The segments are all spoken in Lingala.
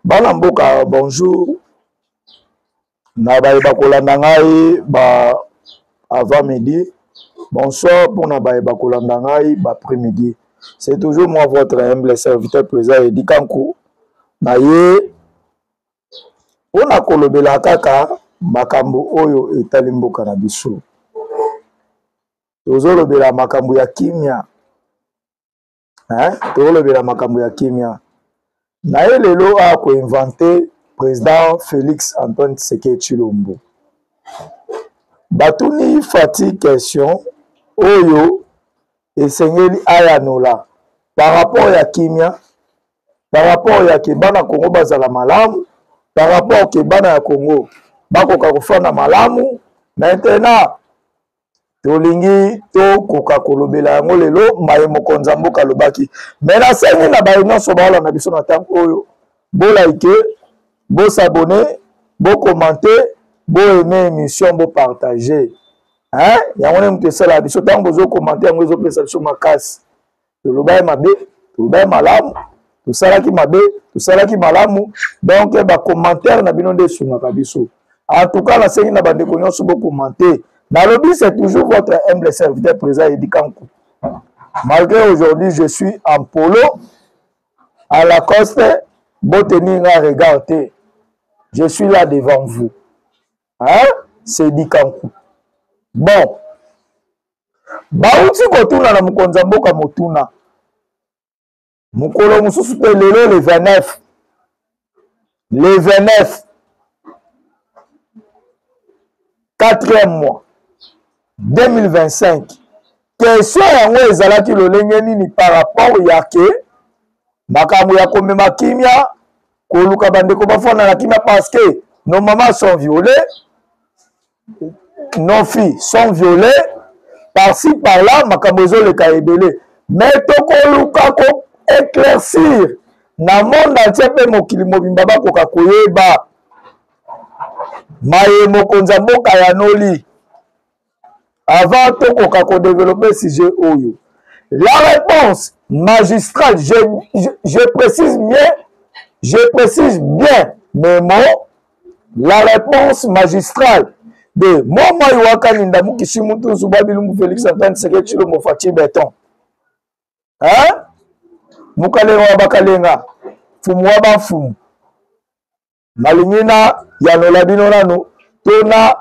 Bana mboka bonjour. Na ba kolanda ngai ba avant midi. Bonsoir pour na ba kolanda ngai ba après-midi. C'est toujours moi votre humble serviteur président Edi Kankou. Na ye ona kolobela kaka makambo oyo etali mboka na biso. Tozolobela makambo ya kimia. Tozolobela makambo ya kimia. Na ye lelo a ko-inventer président Félix Antoine Tshisekedi Tshilombo. Batuni fati question oyo esengeli ayanola par rapport ya kimia, par rapport ya kebana Congo bazala malamu, par rapport ke bana ya Congo bakoka kofana malamu. Maintenant tolingi to koka kolobela yango lelo maye mokonza mboka lobaki. Mais na sengi na baye nyonso baola na biso na tango oyo bo like, bo s'abonner, bo commenter, bo aimer émission, bo partager. Yango ne mute sala biso tango bozo commenter yango ezo pesa biso makasi. Tolobaye mabe, tolobaye malamu, tosalaki mabe, tosalaki malamu. Donc ba commentaire na bino nde sungaka biso. En tout cas, la série n'a pas de connaissances beaucoup commenté. Dans le but, c'est toujours votre humble serviteur président Edi Kankou. Malgré aujourd'hui, je suis en polo, à la coste, bon tenir à regarder. Je suis là devant vous. C'est Edi Kankou. Bon. Bauti kotuna na mukonza mboka motuna. Mukolo mususu pe lelo le 29. Le 29. 4e mois 2025. Question yango ezalaki lolenge nini par rapport ya ke makambo ya komema kimia koluka bandeko bafona na kimia parce que nos mamans sont violées, nos filles sont violées par-ci par-là makambo ezoleka ebele. Mais tokoluka ko éclaircir na monde entier pe mokili mobimba bakoka koyeba maye mokonza mboka ya noli avant tokoka ko développer sujet oyo. La réponse magistrale, je précise bien mes mots. La réponse magistrale de Moma Iwaka Nindamu Kishimutu Zubabilungu Félix Antoine Tshisekedi Tshilombo Fachi Beton. Mukalenga bakalenga fumu waba fumu. Malingina yanola bino nanu, tona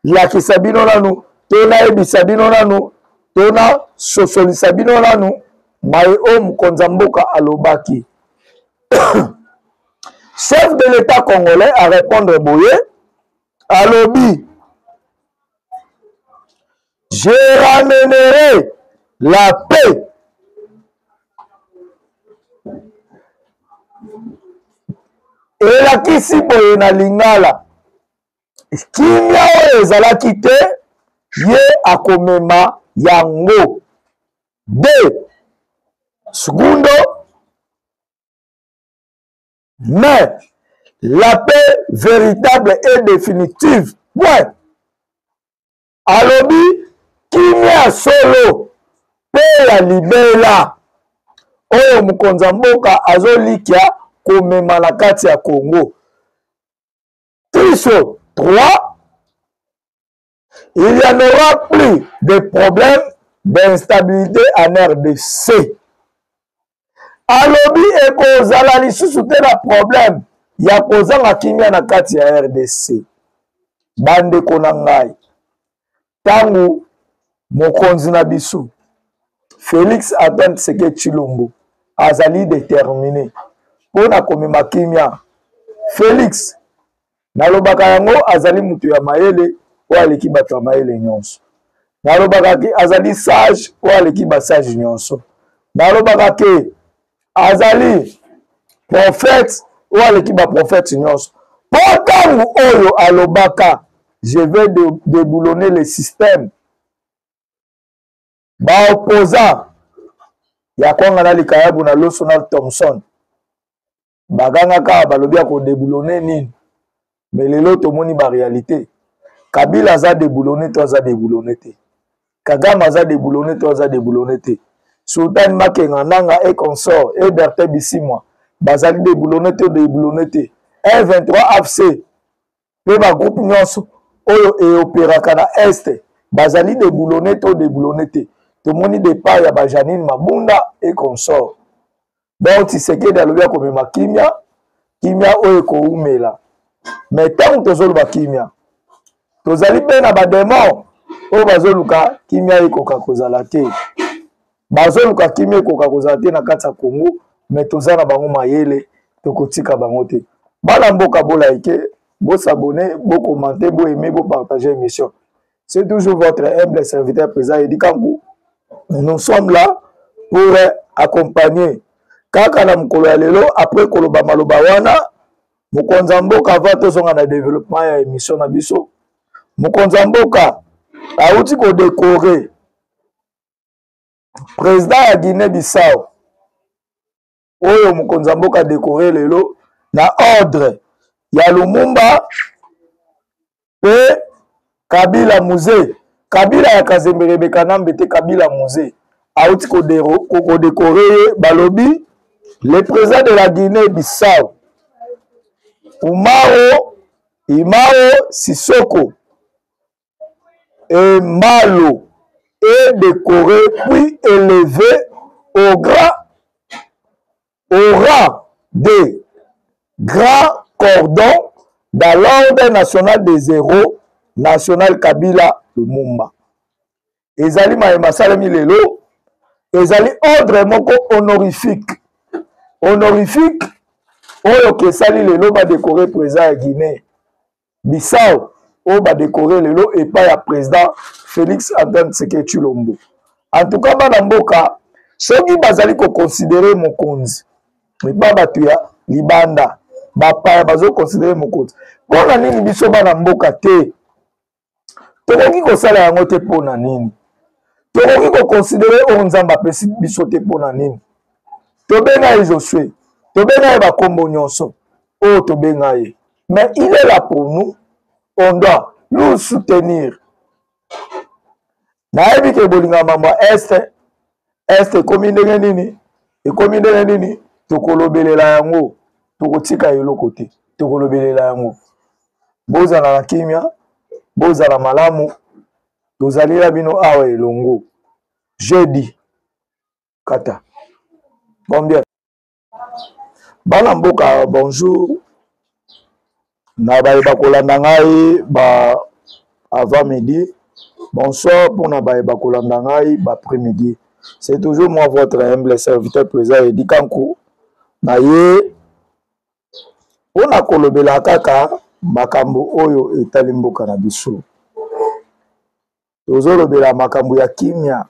lakisa bino nanu, tona ebisa bino nanu, tona sosolisa bino nanu, maye o mukonza mboka alobaki. Chef de l'État congolais a répondre boye, alobi, je ramènerai la paix. Et la kisi boye na lingala. Kimia oyo ezalaki te ye akomema yango. De segundo, mais la paix véritable et définitive. Point. Alobi kimia solo pe ya libela oyo mukonza mboka azolikia komema na kati ya Congo. Triso 3, il y en aura plus de problèmes d'instabilité en RDC. Alobi ekozala lisusu te na problème ya kozanga kimia na kati ya RDC. Bandeko na ngai, tangu mokonzi na biso Félix Antoine Tshisekedi Tshilombo azali déterminé pona komema kimia. Félix nalobaka yango azali mutu ya mayele o aleki bato ya mayele nyonso. Nalobaka ke azali sage o aleki ba sage nyonso. Nalobaka ke azali prophète o aleki ba prophète nyonso. Potangu oyo alobaka je vais déboulonner le système. Ba opposant ya konga na likayabu na loso na Thompson baganga ka balobi ya ko déboulonner nini. Mais lelo tomoni ba réalité. Kabila za déboulonner to za déboulonner te. Kagame za déboulonner to za déboulonner te. Sultan Makenga Nanga et consort et Berthe Bisimwa bazali déboulonné te déboulonné te M23 AFC pe ba groupe nyonso oyo e opéraka na est bazali déboulonné to déboulonné te tomoni départ ya ba Janine Mabunda et consort donc Tshisekedi alobi akomema kimia oyo ekoumela mais ntango tozoluka kimia tozali mpe na bademon oyo bazoluka kimia ekoka kozala te bazoluka kimia ekoka kozala te na kati ya Congo mais toza na bango mayele tokotika bango te bana mboka bolaike s'abonner, commenter, aimer, partager l'émission. C'est toujours votre humble serviteur président Edi Kankou. Nous sommes là pour accompagner Kaka mukolo ya lelo après koloba maloba wana mokonza mboka va tozonga na développement ya émission na biso mokonza mboka auti ko décorer président ya Guinée Bissau oyo mokonza mboka décorer lelo na ordre ya Lumumba pe Kabila Musée Kabila ya Kazembere Kanambe te Kabila Musée auti ko décorer balobi le président de la Guinée-Bissau Imao Sissoko et Malo est décoré puis élevé au rang de grand cordon dans l'ordre national des héros national Kabila Lumumba. Ezali maema salami lelo ezali ordre moko honorifique oyo kesali lelo ba décorer président ya Guinée Bissau oyo ba décorer lelo et pas ya président Félix Antoine Tshisekedi Tshilombo. En tout cas bana mboka soki bazali ko considérer mokonzi mais ba batu ya libanda bapaya bazo considérer mokonzi pona nini biso bana mboka te tokoki kosala yango te pona nini tokoki ko considérer oyo nzambe apesi biso te pona nini tobenga ye Josué tobenga ye bakombo nyonso oyo tobenga ye mais il est là pour nous on doit nous soutenir nayebi ke bolinga mambo este ekomi ndenge nini tokolobelela yango tokotika eloko te tokolobelela yango bozala na kimia bozala malamu tozalela bino awa elongo jeudi kata combien bana mboka bonjour na bayeba kolanda ngai ba avant midi bonsoir pour na bayeba kolanda ngai ba après midi c'est toujours moi votre humble serviteur président Edi Kankou na ye ona kolobela kaka makambo oyo etali mboka na biso tozolobela makambo ya kimia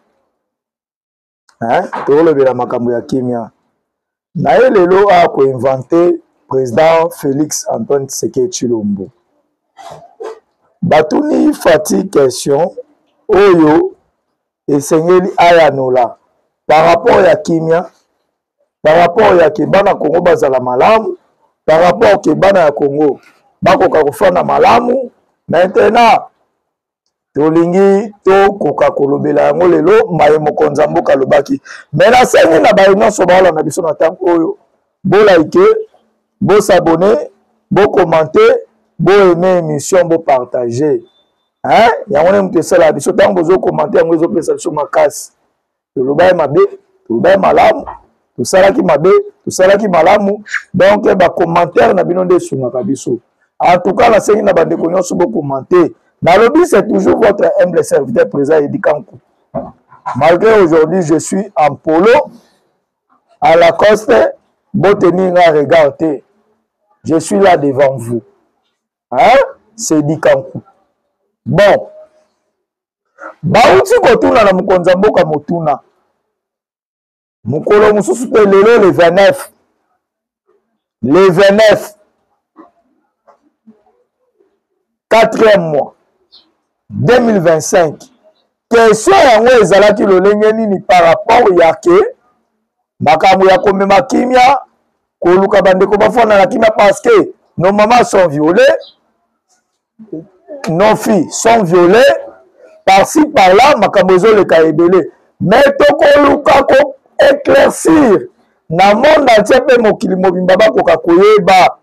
tozolobela makambo ya kimia na ye lelo ako inventer président Félix Antoine Tshisekedi Tshilombo batuni fati question oyo esengeli ayanola par rapport ya kimia par rapport ya kebana Congo bazala malamu par rapport ke bana ya Congo bakoka kofana malamu maintenant tolingi tokoka kolobela yango lelo maye mokonza mboka lobaki mais na sengi na baye nyonso baolanda biso na ntango oyo bolike bosabone bokommente boaime émission bopartage yango nde moto esala biso ntango bozokomante yango ezopesa biso makasi toloba ye mabe toloba ye malamu tosalaki mabe tosalaki malamu donc bacommentaire na bino nde esungaka biso en tout cas nasengi na bandeko nyonso bokomante nalobi c'est toujours votre humble serviteur président Edi Kankou malgré aujourd'hui je suis en polo à Lacoste botenir un regard te je suis là devant vous c'est Edi Kankou bon bauti kotuna na mokonza mboka motuna mukolo mususu pe lelo le 29 4e mois 2025 question yango ezalaki lolenge nini par rapport ya ke makambo ya komema kimia koluka bandeko bafana na kimia parce que nos mamans sont violées nos filles sont violées par-ci par-là makambo ezoleka ebele mais tokoluka ko éclaircir na monde entier pe mokili mobimba bakoka koyeba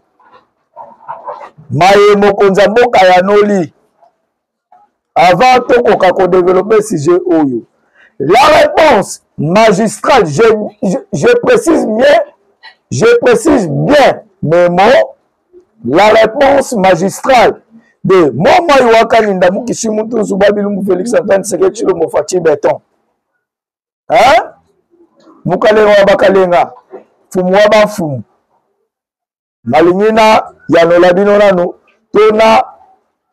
maye mokonza mboka ya noli avant tokoka ko développer sujet oyo. La réponse magistrale, je précise bien mes mots. La réponse magistrale de Moma Iwaka Nindamu Kishimutu Zubabilumbu Félix Antoine Tshisekedi Tshilombo Faci Beton. Hein? Mukalenga Bakalenga. Fumu Waba Fumu. Malingina Yanola Bino Nanu. Tona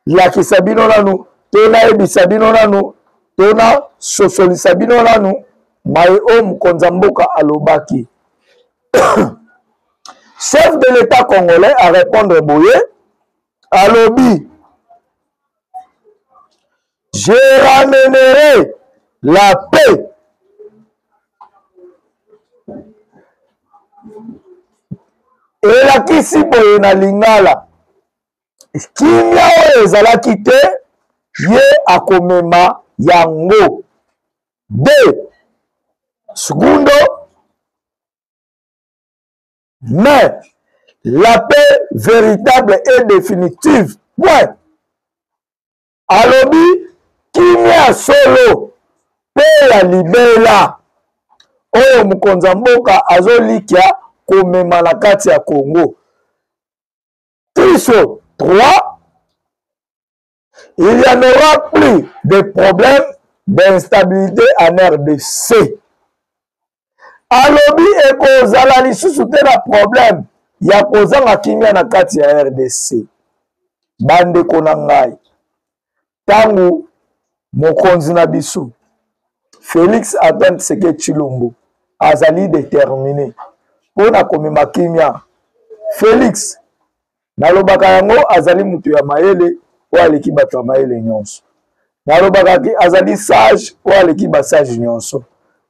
Lakisa Bino Nanu. Tona Ebisa Bino Nanu. Tona Sosolisa Bino Nanu. Maye Om Konzamboka Alobaki. Chef de l'État congolais à répondre Boye. Alobi. Je ramènerai la paix. Et la kisi boye na lingala. Kimia oyo ezalaki te ye akomema yango. De segundo, mais la paix véritable et définitive. Point. Alobi kimia solo pe ya libela oyo mokonza mboka azolikia komema na kati ya Congo. Triso 3. Il y en aura plus de problèmes d'instabilité en RDC. Alobi ekozala lisusu te na problème ya kozanga kimia na kati ya RDC. Bandeko na ngai. Tangu mokonzi na biso Félix Antoine Tshisekedi Tshilombo azali déterminé pona komema kimia. Félix nalobaka yango azali mutu ya mayele o aleki bato ya mayele nyonso. Nalobaka ke azali sage o aleki ba sage nyonso.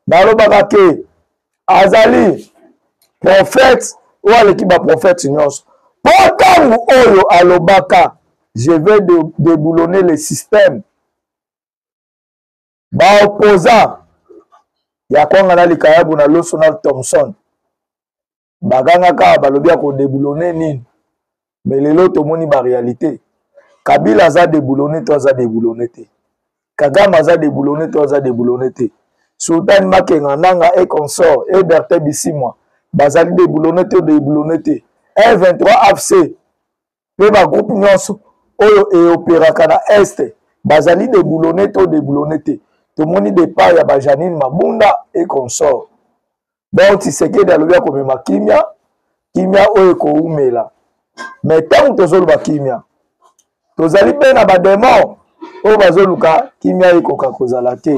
Nalobaka ke azali prophète o aleki ba prophète nyonso. Potangu oyo alobaka je vais déboulonner le système. Ba opposant ya konga na likayabu na loso na Thompson baganga ka balobi ko déboulonner nini. Mais lelo tomoni ba réalité. Kabila za déboulonner to za déboulonner te. Kagame za déboulonner to za déboulonner te. Sultan Makenga nanga et consort et Bertin Bisimwa bazali déboulonner te. R23 AFC pe ba groupe nyonso oyo e opéraka na Est bazali déboulonner te. Tomoni départ ya ba Janine Mabunda et consort. Donc Tshisekedi alobia komema kimia oyo ko umela. Mais tant que tozoluka kimia tozali pe na ba démon oyo bazoluka kimia ekoka kozala te.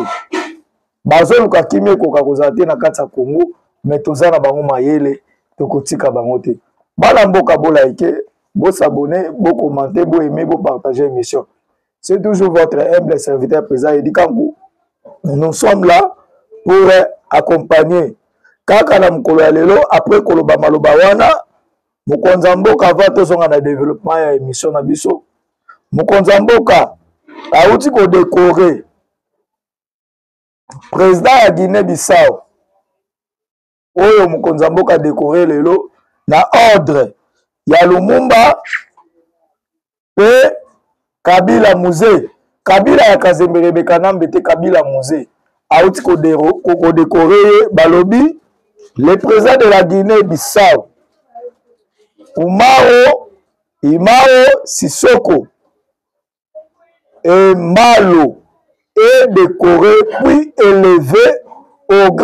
Bazoluka kimia ekoka kozala te na kati ya Congo, mais tozana bango mayele tokotika bango te. Bala mboka bolaike, bo s'abonner, bo commenter, bo aimer, bo partager l'émission. C'est toujours votre humble serviteur président Edi Kangou. Nous sommes là pour accompagner kaka na mukolo ya lelo après koloba maloba wana mokonza mboka avant tozonga na développement ya émission na biso. Mokonza mboka auti ko décorer président ya Guinée-Bissau oyo mokonza mboka décorer lelo na ordre ya Lumumba pe Kabila Muze. Kabila ya Kazembere Bekanambe te Kabila Muze auti ko décorer balobi le président de la Guinée-Bissau Imao Sissoko et Malo est décoré puis élevé au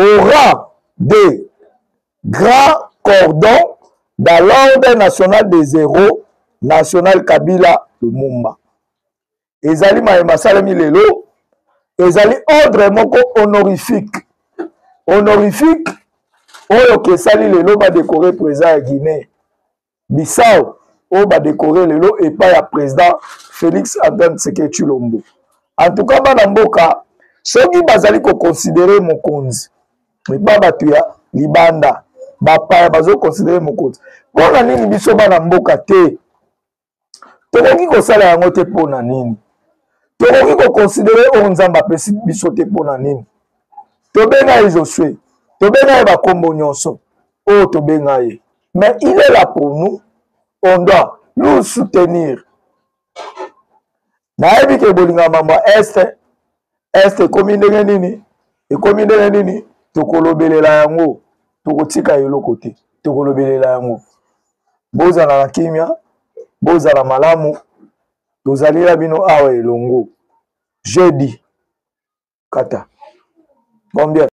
rang de grand cordon dans l'ordre national des héros national Kabila Lumumba. Ezali maema salami lelo ezali ordre moko honorifique oyo kesali lelo ba décorer président ya Guinée Bissau oyo ba décorer lelo et pas ya président Félix Antoine Tshisekedi Tshilombo. En tout cas bana mboka soki bazali ko considérer mokonzi ba batu ya libanda bapaya bazo considérer mokonzi pona nini biso bana mboka te tokoki kosala yango te pona nini tokoki ko considérer o nzamba pesi biso te pona nini tobenga Josue tobenga ye bakombo nyonso oyo tobenga ye, mais il est là pour nous, on doit nous soutenir. Nayebi ke bolinga mambo este ekomi ndenge nini, ekomi ndenge nini, tokolobelela yango, tokotika eloko te, tokolobelela yango. Bozala na kimia, bozala malamu, tozalila bino awa elongo. Jeudi kata. Bon bien.